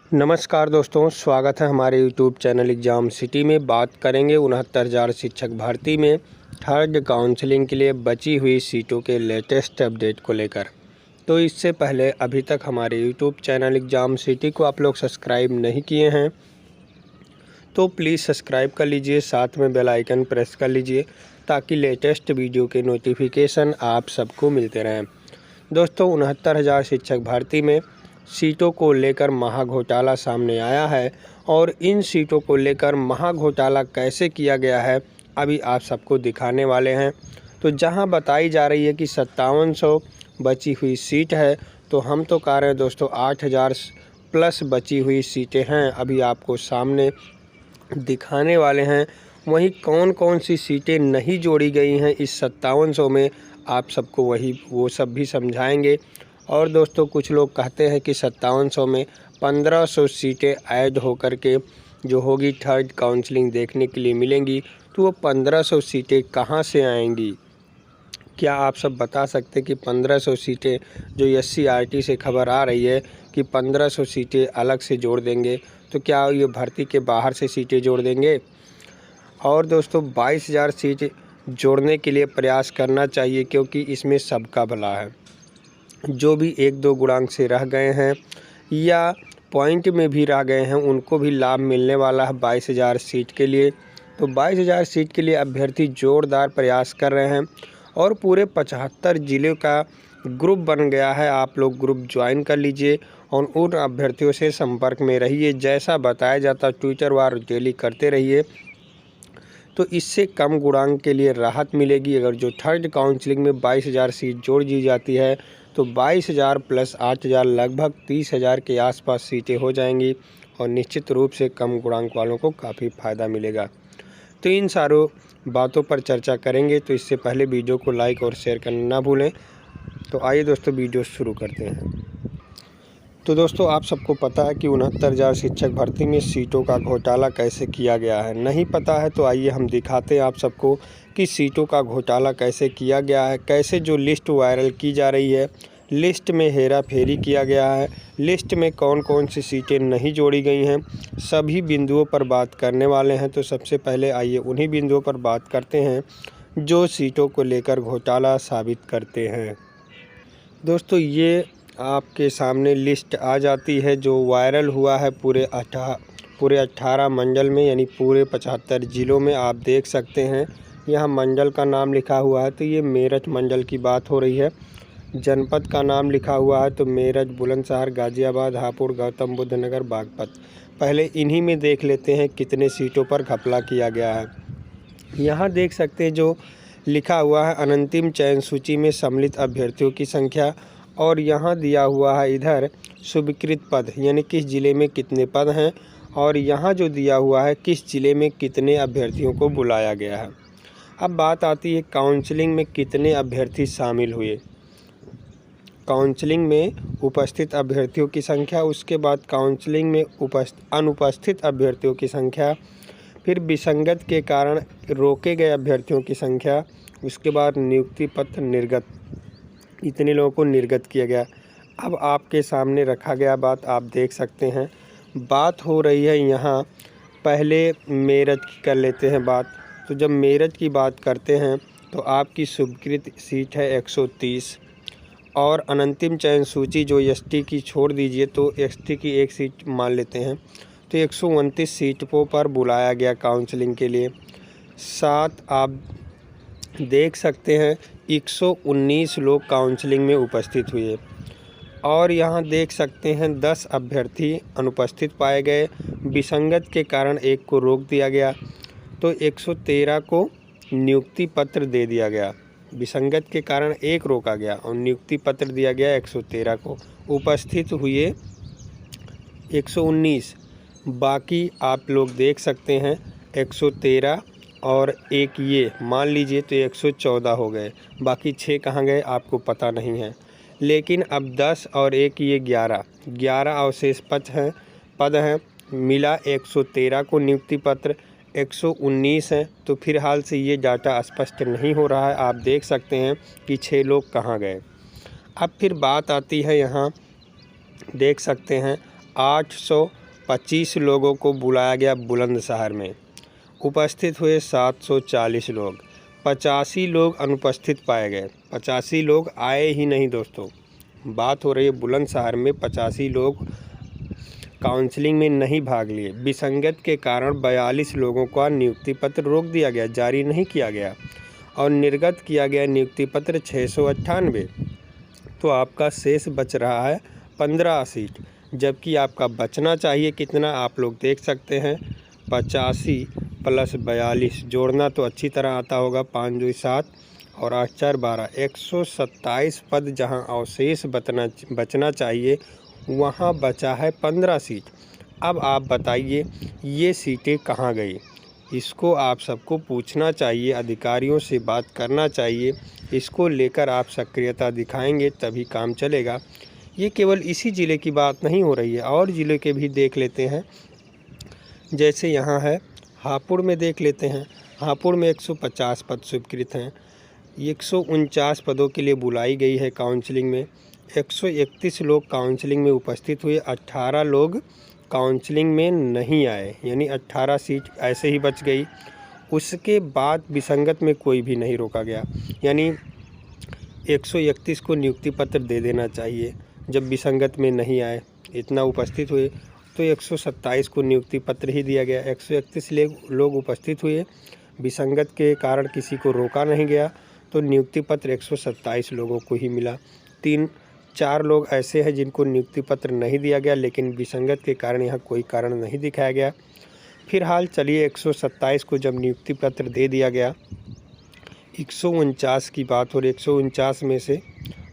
नमस्कार दोस्तों, स्वागत है हमारे यूट्यूब चैनल एग्ज़ाम सिटी में। बात करेंगे 69,000 शिक्षक भर्ती में थर्ड काउंसलिंग के लिए बची हुई सीटों के लेटेस्ट अपडेट को लेकर। तो इससे पहले अभी तक हमारे यूट्यूब चैनल एग्ज़ाम सिटी को आप लोग सब्सक्राइब नहीं किए हैं तो प्लीज़ सब्सक्राइब कर लीजिए, साथ में बेल आइकन प्रेस कर लीजिए ताकि लेटेस्ट वीडियो के नोटिफिकेशन आप सबको मिलते रहें। दोस्तों, 69,000 शिक्षक भर्ती में सीटों को लेकर महाघोटाला सामने आया है और इन सीटों को लेकर महाघोटाला कैसे किया गया है अभी आप सबको दिखाने वाले हैं। तो जहां बताई जा रही है कि 5700 बची हुई सीट है, तो हम तो कह रहे हैं दोस्तों 8,000 प्लस बची हुई सीटें हैं, अभी आपको सामने दिखाने वाले हैं। वहीं कौन कौन सी सीटें नहीं जोड़ी गई हैं इस 5700 में, आप सबको वो सब भी समझाएंगे। और दोस्तों, कुछ लोग कहते हैं कि 5700 में 1500 सीटें ऐड होकर के जो होगी थर्ड काउंसलिंग देखने के लिए मिलेंगी, तो वो 1500 सीटें कहां से आएंगी? क्या आप सब बता सकते कि 1500 सीटें जो SCRT से खबर आ रही है कि 1500 सीटें अलग से जोड़ देंगे, तो क्या ये भर्ती के बाहर से सीटें जोड़ देंगे? और दोस्तों, 22,000 सीट जोड़ने के लिए प्रयास करना चाहिए क्योंकि इसमें सबका भला है। जो भी 1-2 गुणांक से रह गए हैं या पॉइंट में भी रह गए हैं, उनको भी लाभ मिलने वाला है 22,000 सीट के लिए। तो 22,000 सीट के लिए अभ्यर्थी जोरदार प्रयास कर रहे हैं और पूरे 75 ज़िले का ग्रुप बन गया है। आप लोग ग्रुप ज्वाइन कर लीजिए और उन अभ्यर्थियों से संपर्क में रहिए। जैसा बताया जाता ट्विटर वार डेली करते रहिए, तो इससे कम गुणांक के लिए राहत मिलेगी। अगर जो थर्ड काउंसलिंग में 22,000 सीट जोड़ दी जाती है तो 22,000 प्लस 8,000 लगभग 30,000 के आसपास सीटें हो जाएंगी और निश्चित रूप से कम गुणांक वालों को काफ़ी फ़ायदा मिलेगा। तो इन सारों बातों पर चर्चा करेंगे, तो इससे पहले वीडियो को लाइक और शेयर करना ना भूलें। तो आइए दोस्तों, वीडियो शुरू करते हैं। तो दोस्तों, आप सबको पता है कि 69,000 शिक्षक भर्ती में सीटों का घोटाला कैसे किया गया है। नहीं पता है तो आइए हम दिखाते हैं आप सबको कि सीटों का घोटाला कैसे किया गया है, कैसे जो लिस्ट वायरल की जा रही है, लिस्ट में हेरा फेरी किया गया है, लिस्ट में कौन कौन सी सीटें नहीं जोड़ी गई हैं, सभी बिंदुओं पर बात करने वाले हैं। तो सबसे पहले आइए उन्हीं बिंदुओं पर बात करते हैं जो सीटों को लेकर घोटाला साबित करते हैं। दोस्तों, ये आपके सामने लिस्ट आ जाती है जो वायरल हुआ है पूरे 18 मंडल में, यानी पूरे 75 ज़िलों में। आप देख सकते हैं यहाँ मंडल का नाम लिखा हुआ है, तो ये मेरठ मंडल की बात हो रही है। जनपद का नाम लिखा हुआ है तो मेरठ, बुलंदशहर, गाज़ियाबाद, हापुड़, गौतम बुद्ध नगर, बागपत। पहले इन्हीं में देख लेते हैं कितने सीटों पर घपला किया गया है। यहाँ देख सकते हैं जो लिखा हुआ है अनंतिम चयन सूची में सम्मिलित अभ्यर्थियों की संख्या, और यहाँ दिया हुआ है इधर स्वीकृत पद, यानी किस ज़िले में कितने पद हैं, और यहाँ जो दिया हुआ है किस ज़िले में कितने अभ्यर्थियों को बुलाया गया है। अब बात आती है काउंसलिंग में कितने अभ्यर्थी शामिल हुए। काउंसलिंग में उपस्थित अभ्यर्थियों की संख्या, उसके बाद काउंसलिंग में अनुपस्थित अभ्यर्थियों की संख्या, फिर विसंगत के कारण रोके गए अभ्यर्थियों की संख्या, उसके बाद नियुक्ति पत्र निर्गत, इतने लोगों को निर्गत किया गया। अब आपके सामने रखा गया बात आप देख सकते हैं। बात हो रही है यहाँ, पहले मेरठ की कर लेते हैं बात। तो जब मेरठ की बात करते हैं तो आपकी स्वीकृत सीट है 130 और अनंतिम चयन सूची जो ST की छोड़ दीजिए तो ST की एक सीट मान लेते हैं, तो 129 सीटों पर बुलाया गया काउंसलिंग के लिए। साथ आप देख सकते हैं 119 लोग काउंसलिंग में उपस्थित हुए और यहाँ देख सकते हैं 10 अभ्यर्थी अनुपस्थित पाए गए। विसंगत के कारण एक को रोक दिया गया, तो 113 को नियुक्ति पत्र दे दिया गया। विसंगत के कारण एक रोका गया और नियुक्ति पत्र दिया गया 113 को। उपस्थित हुए 119, बाकी आप लोग देख सकते हैं 113 और एक ये मान लीजिए तो 114 हो गए। बाकी 6 कहाँ गए आपको पता नहीं है। लेकिन अब 10 और एक ये 11 अवशेष पद हैं। मिला 113 को नियुक्ति पत्र, 119 हैं। तो फिलहाल से ये डाटा स्पष्ट नहीं हो रहा है। आप देख सकते हैं कि 6 लोग कहाँ गए। अब फिर बात आती है, यहाँ देख सकते हैं 825 लोगों को बुलाया गया बुलंदशहर में, उपस्थित हुए 740 लोग, 85 लोग अनुपस्थित पाए गए। 85 लोग आए ही नहीं दोस्तों, बात हो रही है बुलंदशहर में 85 लोग काउंसलिंग में नहीं भाग लिए। विसंगत के कारण 42 लोगों का नियुक्ति पत्र रोक दिया गया, जारी नहीं किया गया और निर्गत किया गया नियुक्ति पत्र 698। तो आपका शेष बच रहा है 15 सीट, जबकि आपका बचना चाहिए कितना आप लोग देख सकते हैं 85 + 42 जोड़ना तो अच्छी तरह आता होगा, 5 2 7 और 8 4 12, 127 पद जहां अवशेष बचना चाहिए वहां बचा है 15 सीट। अब आप बताइए ये सीटें कहां गई? इसको आप सबको पूछना चाहिए, अधिकारियों से बात करना चाहिए, इसको लेकर आप सक्रियता दिखाएंगे तभी काम चलेगा। ये केवल इसी ज़िले की बात नहीं हो रही है, और ज़िले के भी देख लेते हैं। जैसे यहाँ है हापुड़ में, देख लेते हैं। हापुड़ में 150 पद स्वीकृत हैं, 149 पदों के लिए बुलाई गई है काउंसलिंग में। 131 लोग काउंसलिंग में उपस्थित हुए, 18 लोग काउंसलिंग में नहीं आए, यानी 18 सीट ऐसे ही बच गई। उसके बाद विसंगत में कोई भी नहीं रोका गया, यानी 131 को नियुक्ति पत्र दे देना चाहिए। जब विसंगत में नहीं आए, इतना उपस्थित हुए, तो 127 को नियुक्ति पत्र ही दिया गया। 131 लोग उपस्थित हुए, विसंगत के कारण किसी को रोका नहीं गया, तो नियुक्ति पत्र 127 लोगों को ही मिला। 3-4 लोग ऐसे हैं जिनको नियुक्ति पत्र नहीं दिया गया, लेकिन विसंगत के कारण यहाँ कोई कारण नहीं दिखाया गया। फिलहाल चलिए 127 को जब नियुक्ति पत्र दे दिया गया, 149 की बात हो रही, 149 में से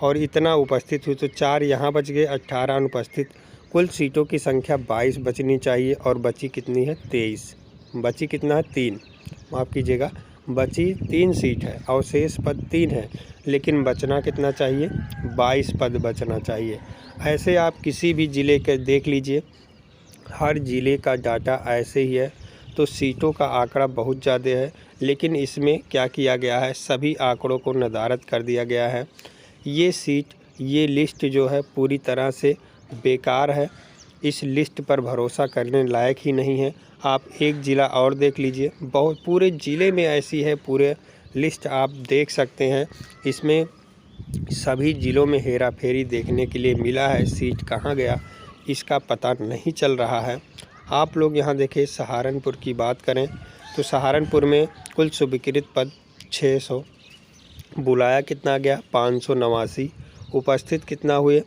और इतना उपस्थित हुई तो 4 यहाँ बच गए, 18 अनुपस्थित। कुल सीटों की संख्या 22 बचनी चाहिए और बची कितनी है? 23। बची कितना है? 3, माफ़ कीजिएगा, बची 3 सीट है, अवशेष पद 3 है, लेकिन बचना कितना चाहिए? 22 पद बचना चाहिए। ऐसे आप किसी भी ज़िले के देख लीजिए, हर ज़िले का डाटा ऐसे ही है। तो सीटों का आंकड़ा बहुत ज़्यादा है, लेकिन इसमें क्या किया गया है, सभी आंकड़ों को नदारद कर दिया गया है। ये सीट, ये लिस्ट जो है पूरी तरह से बेकार है, इस लिस्ट पर भरोसा करने लायक ही नहीं है। आप एक ज़िला और देख लीजिए, बहुत पूरे ज़िले में ऐसी है, पूरे लिस्ट आप देख सकते हैं। इसमें सभी ज़िलों में हेरा फेरी देखने के लिए मिला है, सीट कहाँ गया इसका पता नहीं चल रहा है। आप लोग यहाँ देखें, सहारनपुर की बात करें तो सहारनपुर में कुल स्वीकृत पद 600, बुलाया कितना गया? 589, उपस्थित कितना हुए?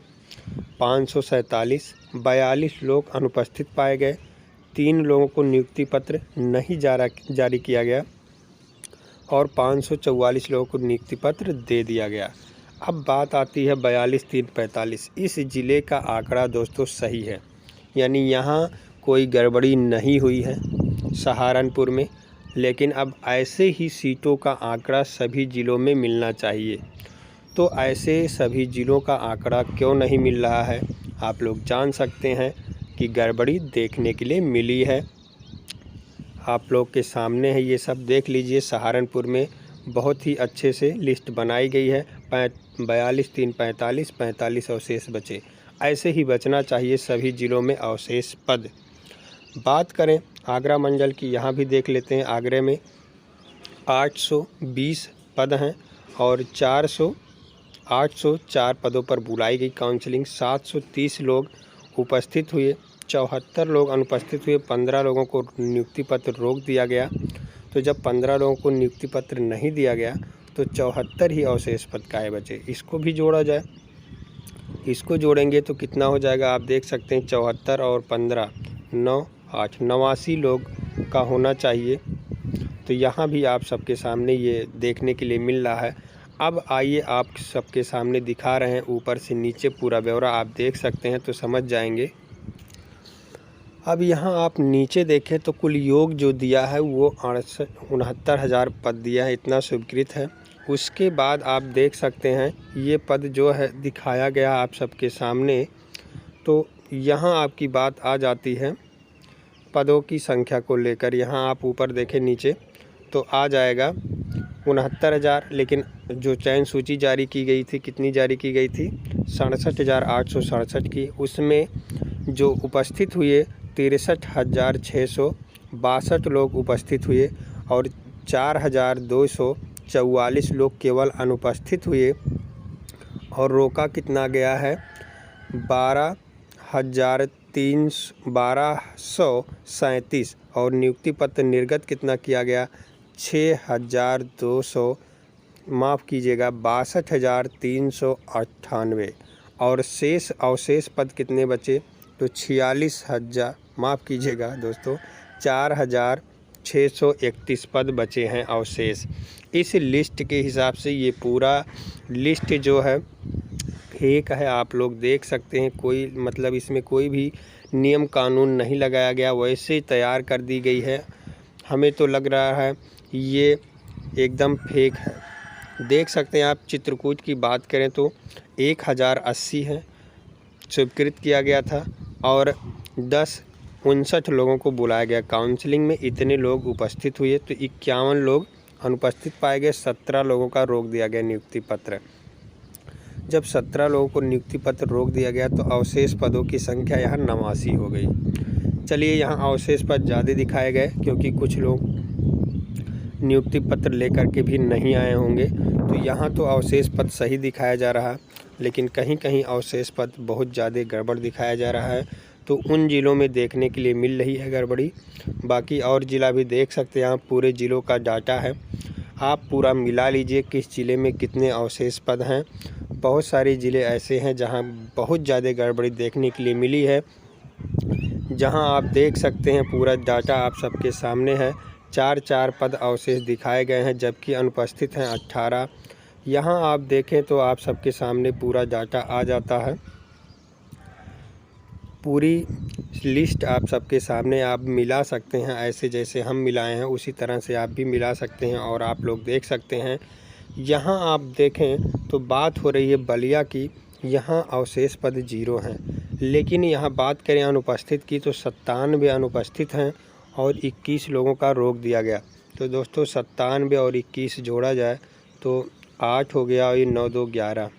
547, 42 लोग अनुपस्थित पाए गए, 3 लोगों को नियुक्ति पत्र नहीं जारी किया गया और 544 लोगों को नियुक्ति पत्र दे दिया गया। अब बात आती है 42 3 45। इस ज़िले का आंकड़ा दोस्तों सही है, यानी यहाँ कोई गड़बड़ी नहीं हुई है सहारनपुर में, लेकिन अब ऐसे ही सीटों का आंकड़ा सभी ज़िलों में मिलना चाहिए। तो ऐसे सभी ज़िलों का आंकड़ा क्यों नहीं मिल रहा है, आप लोग जान सकते हैं कि गड़बड़ी देखने के लिए मिली है। आप लोग के सामने है, ये सब देख लीजिए। सहारनपुर में बहुत ही अच्छे से लिस्ट बनाई गई है। 42 3 45, 45 अवशेष बचे, ऐसे ही बचना चाहिए सभी ज़िलों में अवशेष पद। बात करें आगरा मंडल की, यहाँ भी देख लेते हैं। आगरे में 820 पद हैं और 804 पदों पर बुलाई गई काउंसलिंग। 730 लोग उपस्थित हुए, 74 लोग अनुपस्थित हुए, 15 लोगों को नियुक्ति पत्र रोक दिया गया। तो जब 15 लोगों को नियुक्ति पत्र नहीं दिया गया तो 74 ही अवशेष पद काहे बचे। इसको भी जोड़ा जाए, इसको जोड़ेंगे तो कितना हो जाएगा, आप देख सकते हैं। 74 और 15 9 8 89 लोग का होना चाहिए। तो यहाँ भी आप सबके सामने ये देखने के लिए मिल रहा है। अब आइए आप सबके सामने दिखा रहे हैं ऊपर से नीचे पूरा ब्यौरा, आप देख सकते हैं तो समझ जाएंगे। अब यहाँ आप नीचे देखें तो कुल योग जो दिया है वो 69,000 पद दिया है, इतना स्वीकृत है। उसके बाद आप देख सकते हैं ये पद जो है दिखाया गया आप सबके सामने। तो यहाँ आपकी बात आ जाती है पदों की संख्या को लेकर। यहाँ आप ऊपर देखें नीचे तो आ जाएगा 69,000, लेकिन जो चयन सूची जारी की गई थी, कितनी जारी की गई थी? 67,867 की। उसमें जो उपस्थित हुए 63,662 लोग उपस्थित हुए और 4,244 लोग केवल अनुपस्थित हुए और रोका कितना गया है 12,337 और नियुक्ति पत्र निर्गत कितना किया गया 6,200 माफ़ कीजिएगा 62,398 और अवशेष पद कितने बचे तो 46,000 माफ़ कीजिएगा दोस्तों 4,631 पद बचे हैं अवशेष। इस लिस्ट के हिसाब से ये पूरा लिस्ट जो है फेक है, आप लोग देख सकते हैं। कोई मतलब इसमें कोई भी नियम कानून नहीं लगाया गया, वैसे ही तैयार कर दी गई है। हमें तो लग रहा है ये एकदम फेक है। देख सकते हैं आप चित्रकूट की बात करें तो 1080 है स्वीकृत किया गया था और 59 लोगों को बुलाया गया। काउंसलिंग में इतने लोग उपस्थित हुए तो 51 लोग अनुपस्थित पाए गए, 17 लोगों का रोक दिया गया नियुक्ति पत्र। जब 17 लोगों को नियुक्ति पत्र रोक दिया गया तो अवशेष पदों की संख्या यहाँ 89 हो गई। चलिए यहाँ अवशेष पद ज़्यादा दिखाए गए क्योंकि कुछ लोग नियुक्ति पत्र लेकर के भी नहीं आए होंगे, तो यहाँ तो अवशेष पद सही दिखाया जा रहा, लेकिन कहीं कहीं अवशेष पद बहुत ज़्यादा गड़बड़ दिखाया जा रहा है। तो उन ज़िलों में देखने के लिए मिल रही है गड़बड़ी। बाकी और ज़िला भी देख सकते हैं आप, पूरे ज़िलों का डाटा है, आप पूरा मिला लीजिए किस ज़िले में कितने अवशेष पद हैं। बहुत सारे ज़िले ऐसे हैं जहाँ बहुत ज़्यादा गड़बड़ी देखने के लिए मिली है, जहाँ आप देख सकते हैं पूरा डाटा आप सबके सामने है। 4 पद अवशेष दिखाए गए हैं जबकि अनुपस्थित हैं 18। यहाँ आप देखें तो आप सबके सामने पूरा डाटा आ जाता है। पूरी लिस्ट आप सबके सामने आप मिला सकते हैं, ऐसे जैसे हम मिलाए हैं उसी तरह से आप भी मिला सकते हैं और आप लोग देख सकते हैं। यहाँ आप देखें तो बात हो रही है बलिया की, यहाँ अवशेष पद 0 हैं, लेकिन यहाँ बात करें अनुपस्थित की तो 97 अनुपस्थित हैं और 21 लोगों का रोक दिया गया। तो दोस्तों 97 और 21 जोड़ा जाए तो 8 हो गया और ये 9 2 11।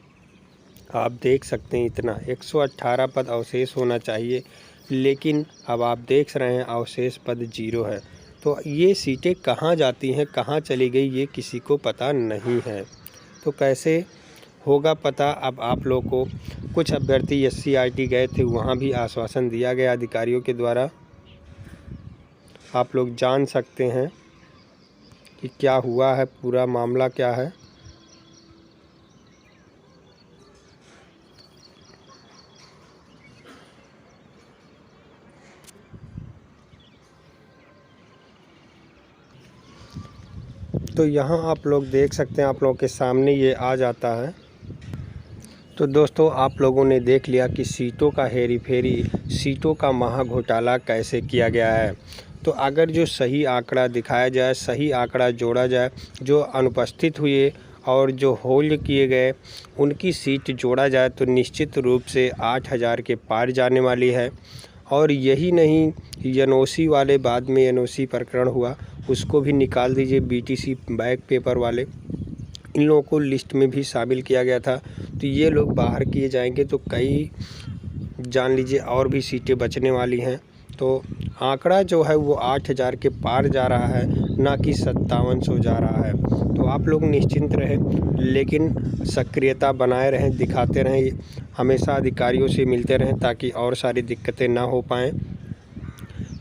आप देख सकते हैं इतना 118 पद अवशेष होना चाहिए, लेकिन अब आप देख रहे हैं अवशेष पद 0 है। तो ये सीटें कहाँ जाती हैं, कहाँ चली गई, ये किसी को पता नहीं है। तो कैसे होगा पता अब आप लोग को। कुछ अभ्यर्थी SCRT गए थे, वहाँ भी आश्वासन दिया गया अधिकारियों के द्वारा। आप लोग जान सकते हैं कि क्या हुआ है, पूरा मामला क्या है। तो यहाँ आप लोग देख सकते हैं, आप लोगों के सामने ये आ जाता है। तो दोस्तों आप लोगों ने देख लिया कि सीटों का हेरी फेरी, सीटों का महा घोटाला कैसे किया गया है। तो अगर जो सही आंकड़ा दिखाया जाए, सही आंकड़ा जोड़ा जाए, जो अनुपस्थित हुए और जो होल्ड किए गए उनकी सीट जोड़ा जाए तो निश्चित रूप से 8,000 के पार जाने वाली है। और यही नहीं, NOC वाले बाद में NOC प्रकरण हुआ, उसको भी निकाल दीजिए। BTC बैक पेपर वाले, इन लोगों को लिस्ट में भी शामिल किया गया था, तो ये लोग बाहर किए जाएंगे तो कई जान लीजिए और भी सीटें बचने वाली हैं। तो आंकड़ा जो है वो 8,000 के पार जा रहा है, ना कि 5700 जा रहा है। तो आप लोग निश्चिंत रहें, लेकिन सक्रियता बनाए रहें, दिखाते रहें, हमेशा अधिकारियों से मिलते रहें ताकि और सारी दिक्कतें ना हो पाएँ।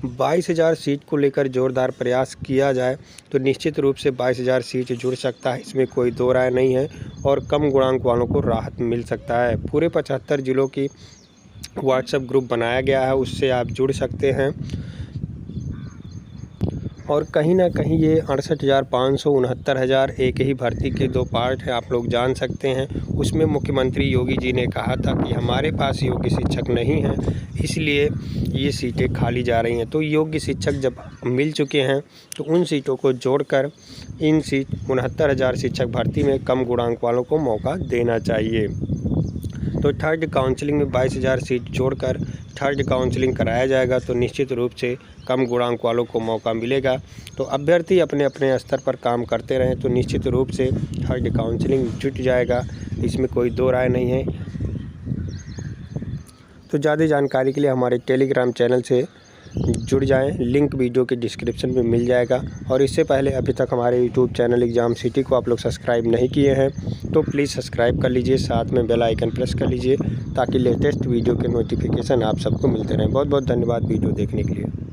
22,000 सीट को लेकर ज़ोरदार प्रयास किया जाए तो निश्चित रूप से 22,000 सीट जुड़ सकता है, इसमें कोई दो राय नहीं है। और कम गुणांक वालों को राहत मिल सकता है। पूरे 75 ज़िलों की व्हाट्सएप ग्रुप बनाया गया है, उससे आप जुड़ सकते हैं। और कहीं ना कहीं ये 68,500 69,000 एक ही भर्ती के 2 पार्ट है, आप लोग जान सकते हैं। उसमें मुख्यमंत्री योगी जी ने कहा था कि हमारे पास योग्य शिक्षक नहीं हैं, इसलिए ये सीटें खाली जा रही हैं। तो योग्य शिक्षक जब मिल चुके हैं तो उन सीटों को जोड़कर इन 69,000 शिक्षक भर्ती में कम गुणांक वालों को मौका देना चाहिए। तो थर्ड काउंसलिंग में 22,000 सीट जोड़कर थर्ड काउंसलिंग कराया जाएगा तो निश्चित रूप से कम गुणांक वालों को मौका मिलेगा। तो अभ्यर्थी अपने अपने स्तर पर काम करते रहें तो निश्चित रूप से थर्ड काउंसलिंग जुट जाएगा, इसमें कोई दो राय नहीं है। तो ज़्यादा जानकारी के लिए हमारे टेलीग्राम चैनल से जुड़ जाएं, लिंक वीडियो के डिस्क्रिप्शन में मिल जाएगा। और इससे पहले अभी तक हमारे यूट्यूब चैनल एग्ज़ाम सिटी को आप लोग सब्सक्राइब नहीं किए हैं तो प्लीज़ सब्सक्राइब कर लीजिए, साथ में बेल आइकन प्रेस कर लीजिए ताकि लेटेस्ट वीडियो के नोटिफिकेशन आप सबको मिलते रहें। बहुत बहुत धन्यवाद वीडियो देखने के लिए।